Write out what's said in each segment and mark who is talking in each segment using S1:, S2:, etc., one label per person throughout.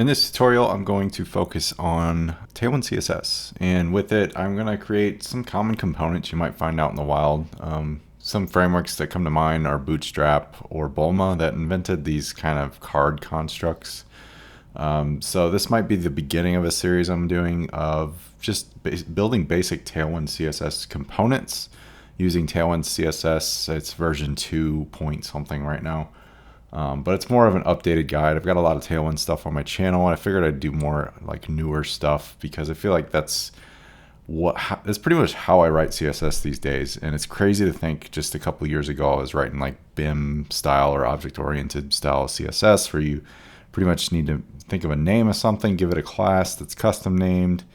S1: In this tutorial, I'm going to focus on Tailwind CSS, and with it, I'm going to create some common components you might find out in the wild. Some frameworks that come to mind are Bootstrap or Bulma that invented these kind of card constructs. So this might be the beginning of a series I'm doing of just building basic Tailwind CSS components using Tailwind CSS. It's version 2 point something right now. But it's more of an updated guide. I've got a lot of Tailwind stuff on my channel, and I figured I'd do more like newer stuff because I feel like that's pretty much how I write CSS these days. And it's crazy to think just a couple years ago I was writing like BEM style or object-oriented style CSS, where you pretty much need to think of a name of something, give it a class that's custom named,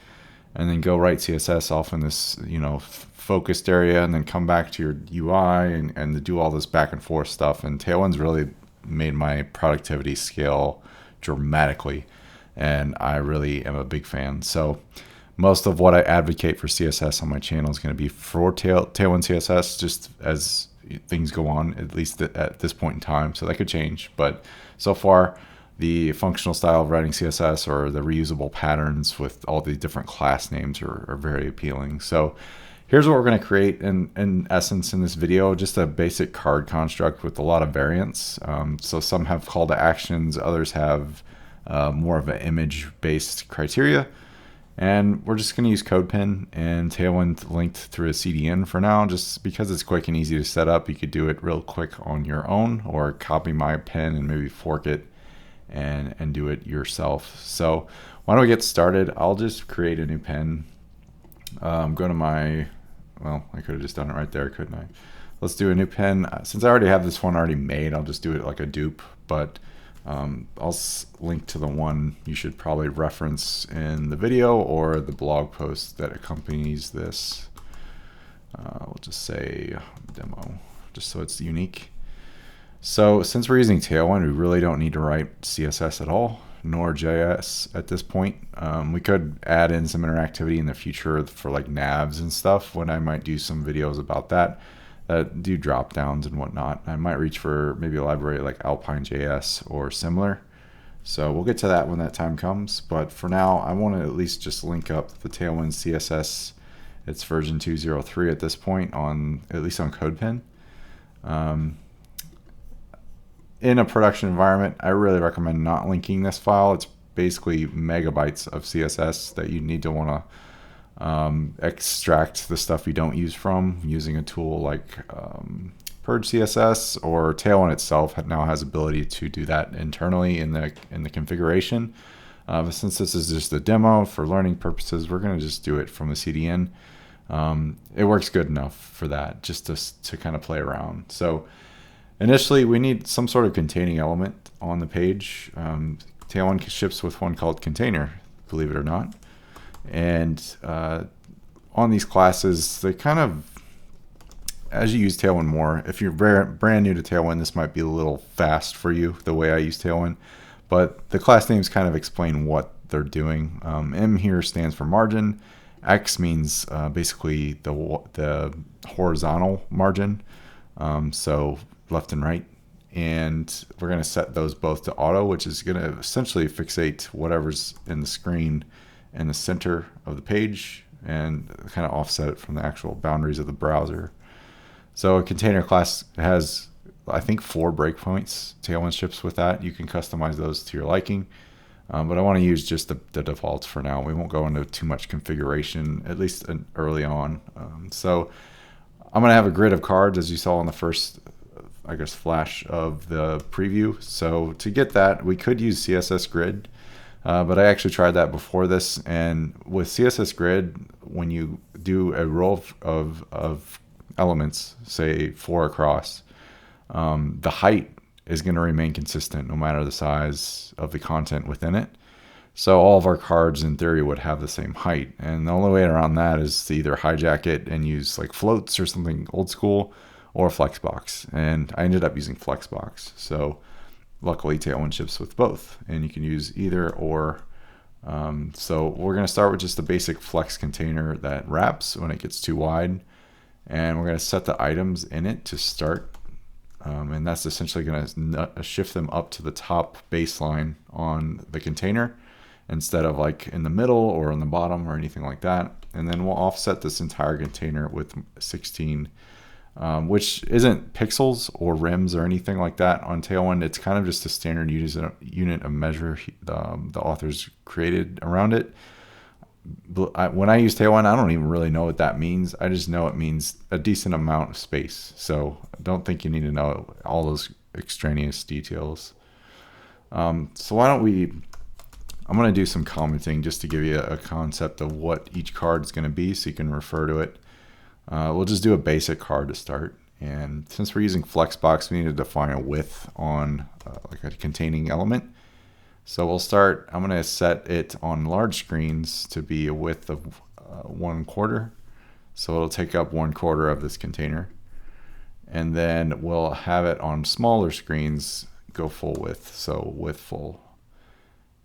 S1: and then go write CSS off in this focused area, and then come back to your UI and do all this back and forth stuff. And Tailwind's really made my productivity scale dramatically, and I really am a big fan. So most of what I advocate for CSS on my channel is going to be for Tailwind CSS, just as things go on, at least at this point in time. So that could change, but so far the functional style of writing CSS or the reusable patterns with all the different class names are very appealing. So here's what we're going to create in essence in this video, just a basic card construct with a lot of variants. So some have call to actions, others have more of an image-based criteria. And we're just going to use CodePen and Tailwind linked through a CDN for now, just because it's quick and easy to set up. You could do it real quick on your own, or copy my pen and maybe fork it and do it yourself. So why don't we get started? I'll just create a new pen. Go to my... Well, I could have just done it right there, couldn't I? Let's do a new pen. Since I already have this one already made, I'll just do it like a dupe, but I'll link to the one you should probably reference in the video or the blog post that accompanies this. We'll just say demo, just so it's unique. So since we're using Tailwind, we really don't need to write CSS at all, nor JS at this point. We could add in some interactivity in the future for like navs and stuff, when I might do some videos about that do drop downs and whatnot. I might reach for maybe a library like Alpine.js or similar. So we'll get to that when that time comes. But for now, I want to at least just link up the Tailwind CSS. It's version 2.03 at this point, at least on CodePen. In a production environment, I really recommend not linking this file. It's basically megabytes of CSS that you need to want to extract the stuff you don't use from using a tool like Purge CSS, or Tailwind itself now has ability to do that internally in the configuration. But since this is just a demo for learning purposes, we're going to just do it from the CDN. It works good enough for that, just to kind of play around. So initially, we need some sort of containing element on the page. Tailwind ships with one called container, believe it or not. And on these classes, they kind of, as you use Tailwind more, if you're brand new to Tailwind, this might be a little fast for you, the way I use Tailwind. But the class names kind of explain what they're doing. M here stands for margin. X means basically the horizontal margin. So left and right, and we're going to set those both to auto, which is going to essentially fixate whatever's in the screen in the center of the page and kind of offset it from the actual boundaries of the browser. So a container class has, I think, 4 breakpoints. Tailwind ships with that. You can customize those to your liking, but I want to use just the defaults for now. We won't go into too much configuration, at least early on. So I'm going to have a grid of cards, as you saw in the first, I guess, flash of the preview. So to get that, we could use CSS Grid, but I actually tried that before this. And with CSS Grid, when you do a row of elements, say 4 across, the height is going to remain consistent no matter the size of the content within it. So all of our cards in theory would have the same height. And the only way around that is to either hijack it and use like floats or something old school, or Flexbox. And I ended up using Flexbox. So luckily Tailwind ships with both, and you can use either or. So we're going to start with just a basic flex container that wraps when it gets too wide. And we're going to set the items in it to start and that's essentially going to shift them up to the top baseline on the container instead of like in the middle or on the bottom or anything like that. And then we'll offset this entire container with 16, which isn't pixels or rims or anything like that on Tailwind. It's kind of just a standard unit of measure the authors created around it. When I use Tailwind, I don't even really know what that means. I just know it means a decent amount of space. So I don't think you need to know all those extraneous details. So why don't I'm going to do some commenting just to give you a concept of what each card is going to be so you can refer to it. We'll just do a basic card to start. And since we're using Flexbox, we need to define a width on like a containing element. So we'll start, I'm going to set it on large screens to be a width of 1/4. So it'll take up 1/4 of this container. And then we'll have it on smaller screens go full width, so width full.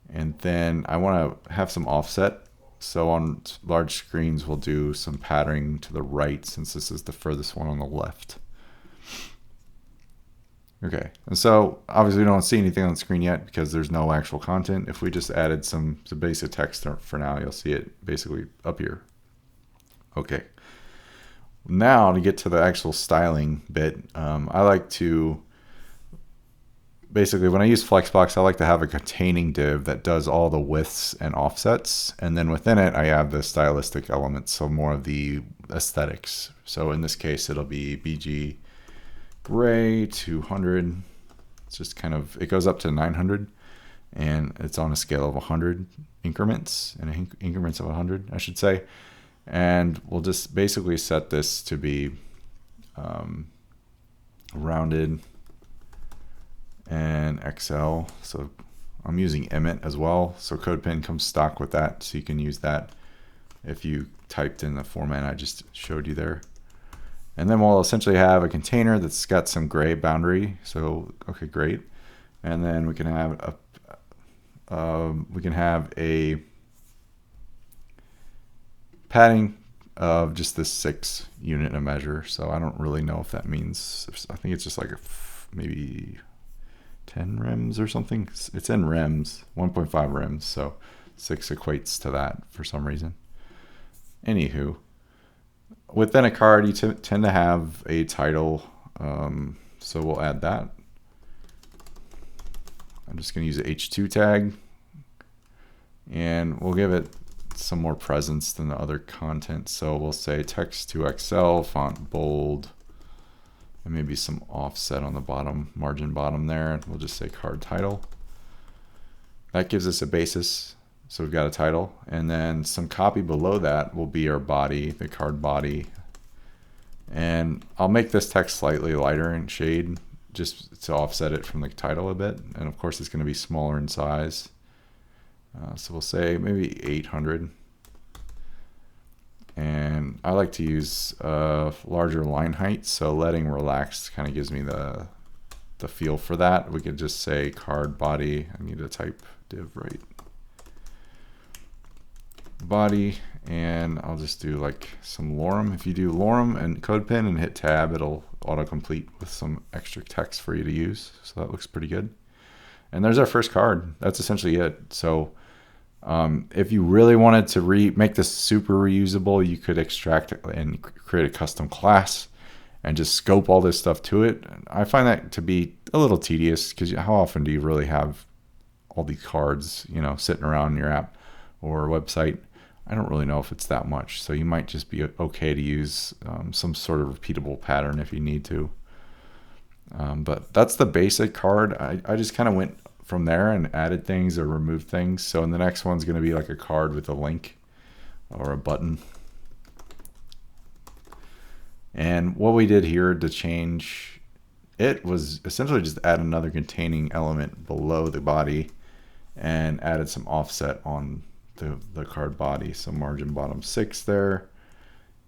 S1: And then I want to have some offset. So on large screens, we'll do some patterning to the right since this is the furthest one on the left. Okay, and so obviously we don't see anything on the screen yet because there's no actual content. If we just added some basic text for now, you'll see it basically up here. Okay, now to get to the actual styling bit, I like to, basically when I use Flexbox, I like to have a containing div that does all the widths and offsets. And then within it, I have the stylistic elements, so more of the aesthetics. So in this case, it'll be BG gray 200. It's just kind of, it goes up to 900 and it's on a scale of 100 increments, and increments of 100 I should say. And we'll just basically set this to be rounded and XL. So I'm using Emmet as well, so CodePen comes stock with that, so you can use that if you typed in the format I just showed you there. And then we'll essentially have a container that's got some gray boundary. So, okay, great. And then we can have a padding of just this 6 unit of measure. So I don't really know if that means, I think it's just like maybe 10 rems or something. It's in rems, 1.5 rems. So 6 equates to that for some reason. Anywho. Within a card, you tend to have a title, so we'll add that. I'm just going to use the H2 tag, and we'll give it some more presence than the other content. So we'll say text to XL, font bold, and maybe some offset on the bottom, margin bottom there. And we'll just say card title. That gives us a basis. So we've got a title, and then some copy below that will be our body, the card body. And I'll make this text slightly lighter in shade just to offset it from the title a bit. And of course it's going to be smaller in size. So we'll say maybe 800. And I like to use larger line height, so letting relaxed kind of gives me the feel for that. We could just say card body. I need to type div right. Body, and I'll just do like some lorem. If you do lorem and CodePen and hit tab, it'll autocomplete with some extra text for you to use. So that looks pretty good. And there's our first card. That's essentially it. So if you really wanted to make this super reusable, you could extract it and create a custom class and just scope all this stuff to it. I find that to be a little tedious because how often do you really have all these cards, sitting around in your app or website? I don't really know if it's that much. So you might just be okay to use some sort of repeatable pattern if you need to. But that's the basic card. I just kind of went from there and added things or removed things. So in the next one's going to be like a card with a link or a button. And what we did here to change it was essentially just add another containing element below the body and added some offset on the card body. So margin bottom 6 there.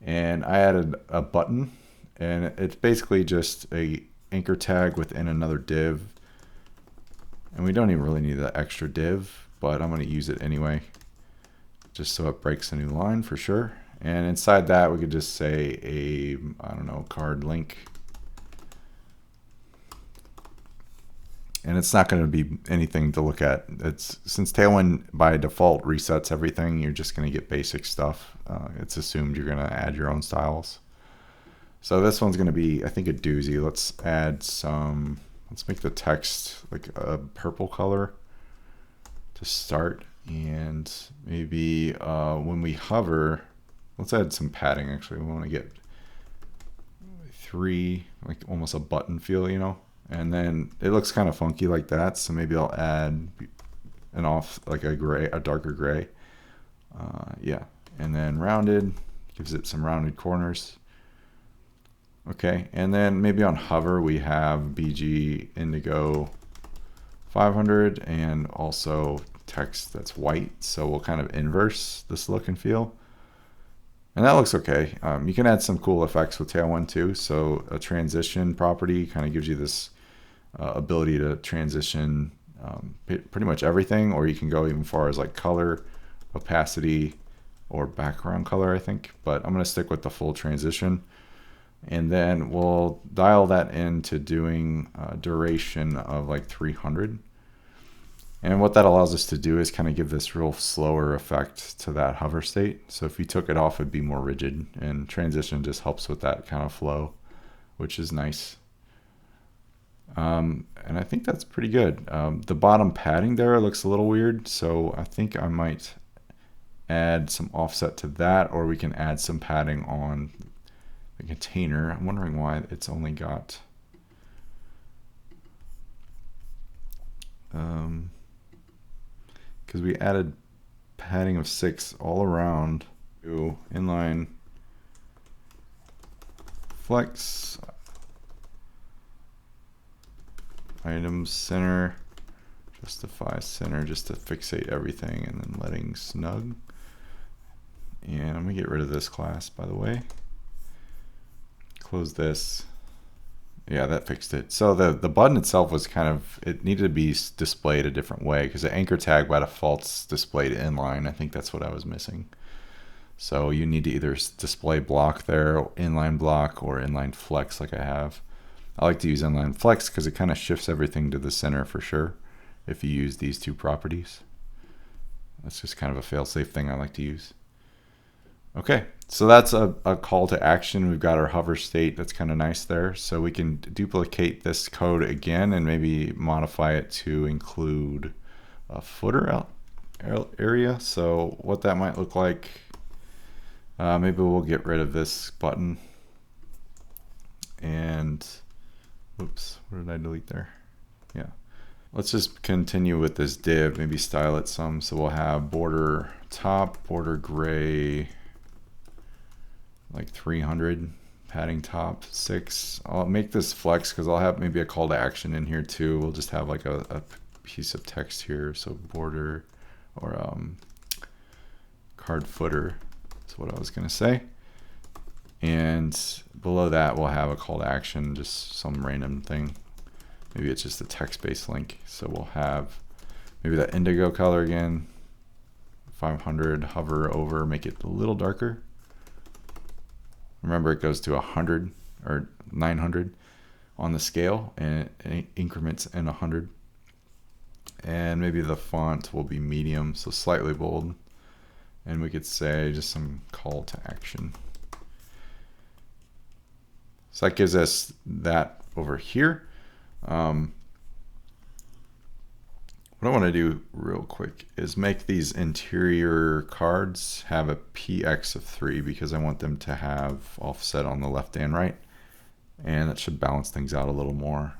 S1: And I added a button, and it's basically just a anchor tag within another div. And we don't even really need the extra div, but I'm going to use it anyway, just so it breaks a new line for sure. And inside that, we could just say I don't know, card link. And it's not going to be anything to look at. It's since Tailwind by default resets everything, you're just going to get basic stuff. It's assumed you're going to add your own styles. So this one's going to be, I think, a doozy. Let's add some, let's make the text like a purple color to start. And maybe when we hover, let's add some padding. Actually, we want to get 3, like almost a button feel, you know. And then it looks kind of funky like that. So maybe I'll add an off, like a gray, a darker gray. Yeah, and then rounded, gives it some rounded corners. Okay, and then maybe on hover we have BG Indigo 500 and also text that's white. So we'll kind of inverse this look and feel. And that looks okay. You can add some cool effects with Tailwind too. So a transition property kind of gives you this ability to transition pretty much everything, or you can go even far as like color, opacity, or background color, I think. But I'm going to stick with the full transition. And then we'll dial that into doing a duration of like 300. And what that allows us to do is kind of give this real slower effect to that hover state. So if you took it off, it'd be more rigid, and transition just helps with that kind of flow, which is nice. And I think that's pretty good. The bottom padding there looks a little weird, so I think I might add some offset to that, or we can add some padding on the container. I'm wondering why it's only got because we added padding of 6 all around to inline flex items center, justify center, just to fixate everything, and then letting snug. And I'm gonna get rid of this class, by the way. Close this. Yeah, that fixed it. So the button itself was kind of, it needed to be displayed a different way, because the anchor tag by default's displayed inline. I think that's what I was missing. So you need to either display block there, inline block, or inline flex like I have. I like to use inline flex because it kind of shifts everything to the center for sure if you use these two properties. That's just kind of a fail-safe thing I like to use. Okay, so that's a call to action. We've got our hover state. That's kind of nice there. So we can duplicate this code again and maybe modify it to include a footer area. So what that might look like, maybe we'll get rid of this button. And, oops, what did I delete there? Yeah. Let's just continue with this div, maybe style it some. So we'll have border top, border gray, like 300, padding top 6. I'll make this flex because I'll have maybe a call to action in here too. We'll just have like a piece of text here. So border or card footer is what I was going to say. And below that, we'll have a call to action, just some random thing. Maybe it's just a text-based link. So we'll have maybe that indigo color again, 500, hover over, make it a little darker. Remember, it goes to 100 or 900 on the scale, and it increments in 100. And maybe the font will be medium, so slightly bold. And we could say just some call to action. So that gives us that over here. What I want to do real quick is make these interior cards have a px of 3 because I want them to have offset on the left and right, and that should balance things out a little more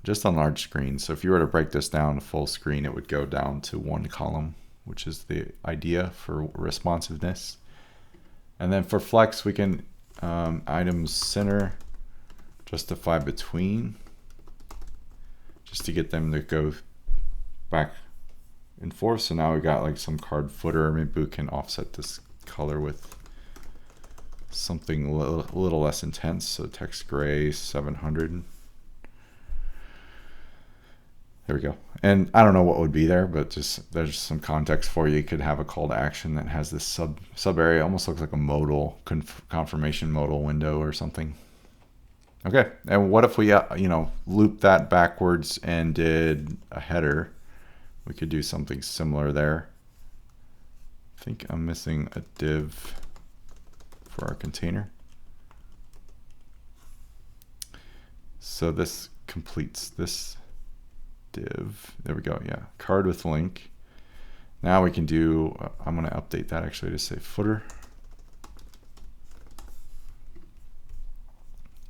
S1: just on large screens. So if you were to break this down to full screen, it would go down to 1 column, which is the idea for responsiveness. And then for flex, we can items center, justify between, just to get them to go back and forth. So now we got like some card footer. Maybe we can offset this color with something a little less intense. So text gray 700. There we go. And I don't know what would be there, but just there's some context for you. You could have a call to action that has this sub area. Almost looks like a modal confirmation modal window or something. Okay, and what if we, loop that backwards and did a header? We could do something similar there. I think I'm missing a div for our container. So this completes this div. There we go, yeah, card with link. Now we can do, I'm gonna update that actually to say footer.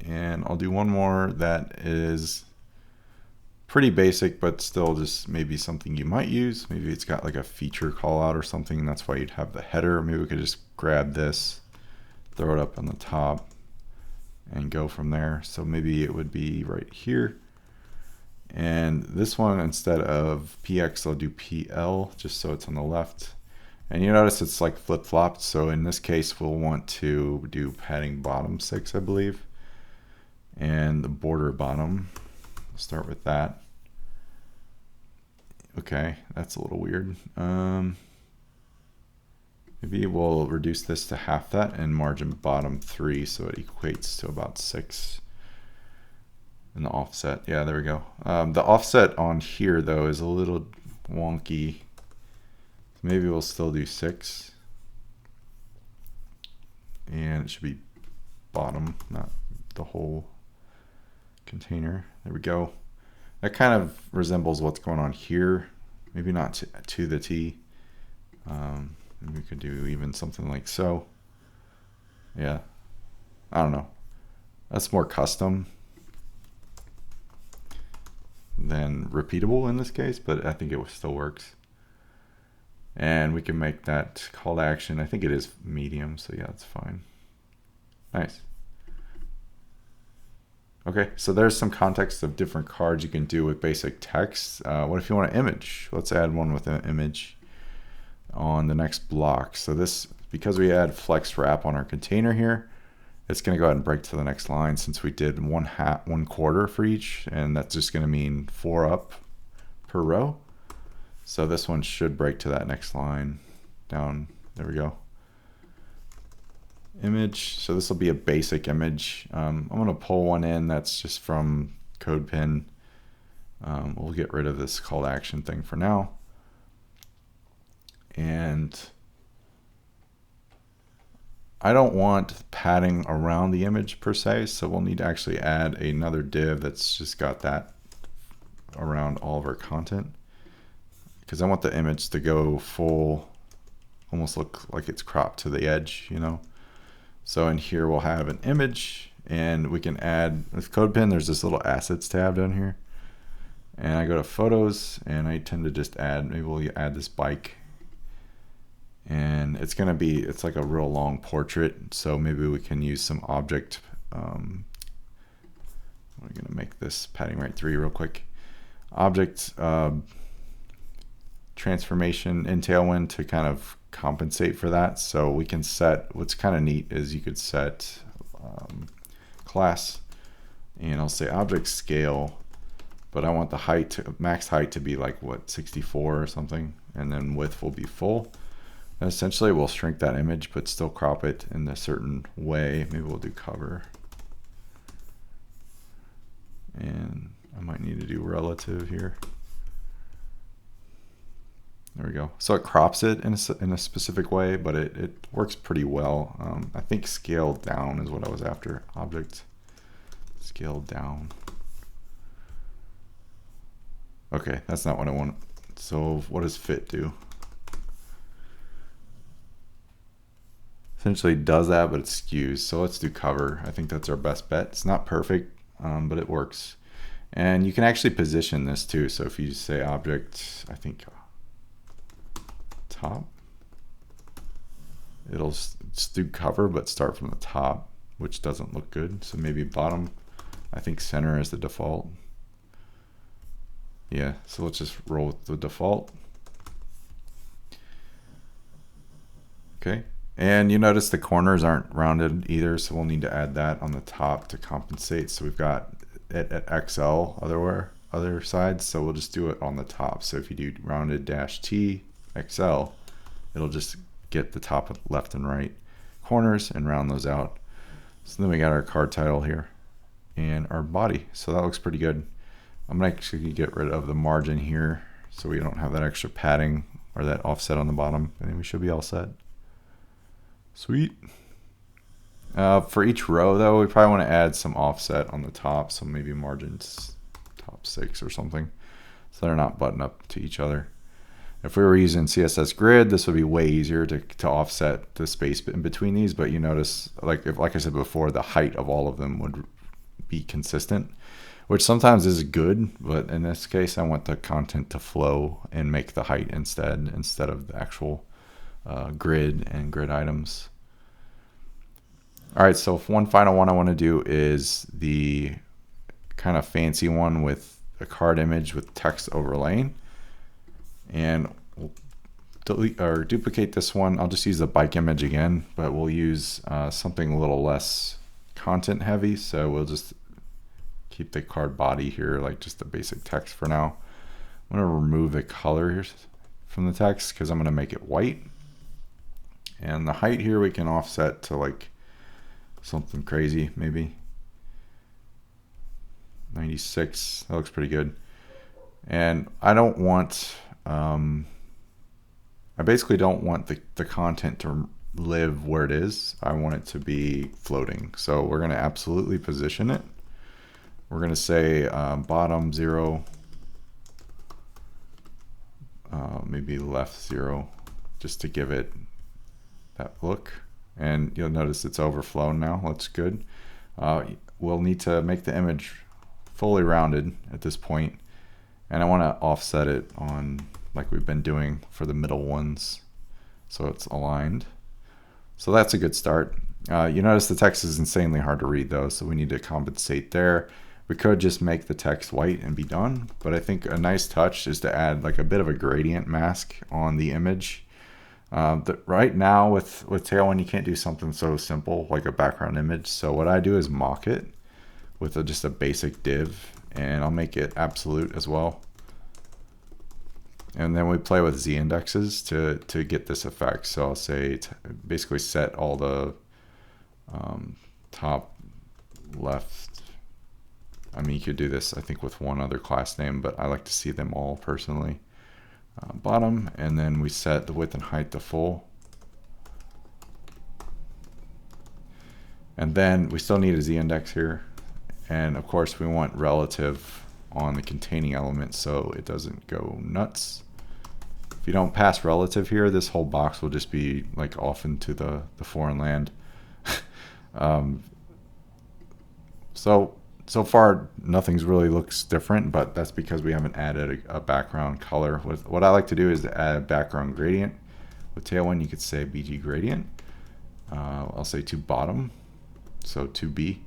S1: And I'll do one more that is pretty basic, but still just maybe something you might use. Maybe it's got like a feature call out or something, and that's why you'd have the header. Maybe we could just grab this, throw it up on the top, and go from there. So maybe it would be right here. And this one, instead of PX, I'll do PL, just so it's on the left. And you notice it's like flip-flopped. So in this case, we'll want to do padding bottom 6, I believe. And the border bottom, we'll start with that. Okay, that's a little weird. Maybe we'll reduce this to half that and margin bottom 3, so it equates to about 6. And the offset, yeah, there we go. The offset on here though is a little wonky. Maybe we'll still do 6. And it should be bottom, not the whole container. There we go. That kind of resembles what's going on here. Maybe not to the T. Maybe we could do even something like so. Yeah, I don't know. That's more custom than repeatable in this case, but I think it still works. And we can make that call to action. I think it is medium, so yeah, it's fine. Nice. Okay, so there's some context of different cards you can do with basic text. What if you want an image? Let's add one with an image on the next block. So this, because we add flex wrap on our container here, it's going to go ahead and break to the next line since we did 1/4 for each, and that's just going to mean 4 up per row. So this one should break to that next line down. There we go. Image. So this will be a basic image. I'm going to pull one in that's just from CodePen. We'll get rid of this call to action thing for now. And I don't want padding around the image per se, so we'll need to actually add another div that's just got that around all of our content, because I want the image to go full, almost look like it's cropped to the edge, you know. So in here we'll have an image, and we can add, with CodePen there's this little assets tab down here, and I go to photos and I tend to just add, maybe we'll add this bike, and it's gonna be, it's like a real long portrait, so maybe we can use some object. We're gonna make this padding right 3 real quick. Object transformation in Tailwind to kind of compensate for that. So we can set, what's kind of neat is you could set class, and I'll say object scale, but I want the height to, max height to be like what, 64 or something, and then width will be full. And essentially we'll shrink that image but still crop it in a certain way. Maybe we'll do cover, and I might need to do relative here. There we go. So it crops it in a specific way, but it works pretty well. I think scale down is what I was after. Object scale down. Okay, that's not what I want. So what does fit do? Essentially does that, but it skews. So let's do cover. I think that's our best bet. It's not perfect, but it works. And you can actually position this too. So if you say object, I think top, it'll do cover but start from the top, which doesn't look good. So maybe bottom, I think center is the default. Yeah, so let's just roll with the default. Okay, and you notice the corners aren't rounded either, so we'll need to add that on the top to compensate. So we've got it at XL other sides, so we'll just do it on the top. So if you do rounded -T XL, it'll just get the top left and right corners and round those out. So then we got our card title here. and our body. So that looks pretty good. I'm gonna actually get rid of the margin here so we don't have that extra padding or that offset on the bottom, and then we should be all set. Sweet. For each row though, we probably want to add some offset on the top, so maybe margins top 6 or something, so they're not buttoned up to each other. If we were using CSS grid, this would be way easier to offset the space in between these, but you notice, like I said before, the height of all of them would be consistent, which sometimes is good, but in this case I want the content to flow and make the height instead of the actual grid and grid items. All right, so one final one I want to do is the kind of fancy one with a card image with text overlaying. And we'll delete or duplicate this one. I'll just use the bike image again, but we'll use something a little less content heavy. So we'll just keep the card body here, like just the basic text for now. I'm going to remove the color from the text because I'm going to make it white. And the height here we can offset to like something crazy, maybe 96. That looks pretty good. And I don't want I basically don't want the content to live where it is. I want it to be floating. So we're going to absolutely position it. We're going to say bottom 0, maybe left 0, just to give it that look. And you'll notice it's overflown now. That's good. We'll need to make the image fully rounded at this point. And I want to offset it on like we've been doing for the middle ones, so it's aligned. So that's a good start. You notice the text is insanely hard to read though, so we need to compensate there. We could just make the text white and be done, but I think a nice touch is to add like a bit of a gradient mask on the image. Right now with Tailwind, you can't do something so simple like a background image. So what I do is mock it with just a basic div, and I'll make it absolute as well. And then we play with z indexes to get this effect. So I'll say basically set all the top left. I mean, you could do this I think with one other class name, but I like to see them all personally. Bottom, and then we set the width and height to full. And then we still need a z index here. And of course we want relative on the containing element so it doesn't go nuts. If you don't pass relative here, this whole box will just be like off into the foreign land. So far nothing's really looks different, but that's because we haven't added a background color. What I like to do is to add background gradient. With Tailwind you could say BG gradient. I'll say to bottom, so 2B.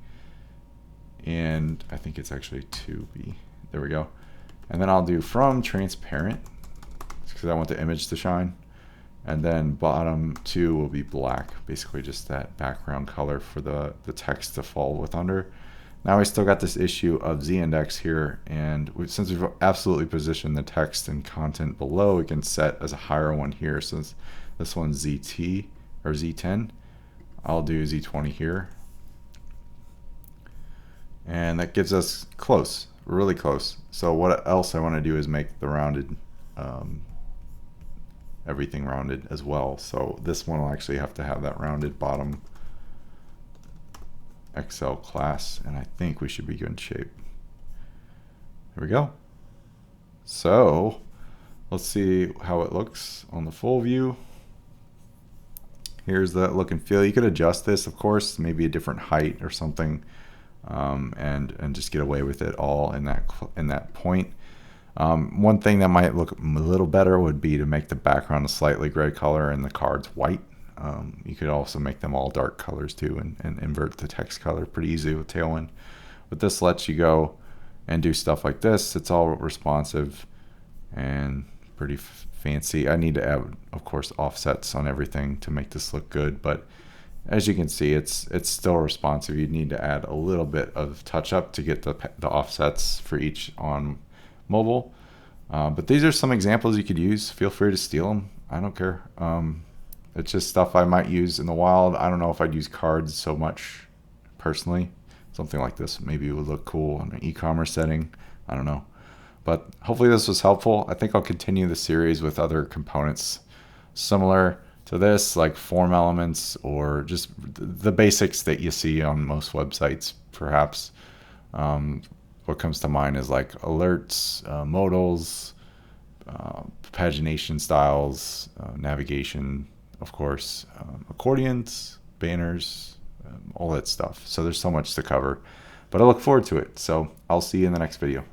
S1: And I think it's actually 2B. There we go. And then I'll do from transparent because I want the image to shine. And then bottom 2 will be black, basically just that background color for the text to fall with under. Now we still got this issue of z-index here, and since we've absolutely positioned the text and content below, we can set as a higher one here. Since this one's ZT or Z10, I'll do Z20 here. And that gives us close, really close. So what else I want to do is make the rounded, everything rounded as well. So this one will actually have to have that rounded bottom XL class, and I think we should be good shape. There we go. So let's see how it looks on the full view. Here's the look and feel. You could adjust this, of course, maybe a different height or something. And just get away with it all in that point. One thing that might look a little better would be to make the background a slightly gray color and the cards white. You could also make them all dark colors too, and invert the text color pretty easy with Tailwind. But this lets you go and do stuff like this. It's all responsive and pretty fancy. I need to add, of course, offsets on everything to make this look good, but as you can see, it's still responsive. You need to add a little bit of touch up to get the offsets for each on mobile. But these are some examples you could use. Feel free to steal them. I don't care. It's just stuff I might use in the wild. I don't know if I'd use cards so much personally. Something like this maybe would look cool in an e-commerce setting. I don't know. But hopefully this was helpful. I think I'll continue the series with other components similar to this, like form elements or just the basics that you see on most websites, perhaps. What comes to mind is like alerts, modals, pagination styles, navigation, of course, accordions, banners, all that stuff. So there's so much to cover, but I look forward to it. So I'll see you in the next video.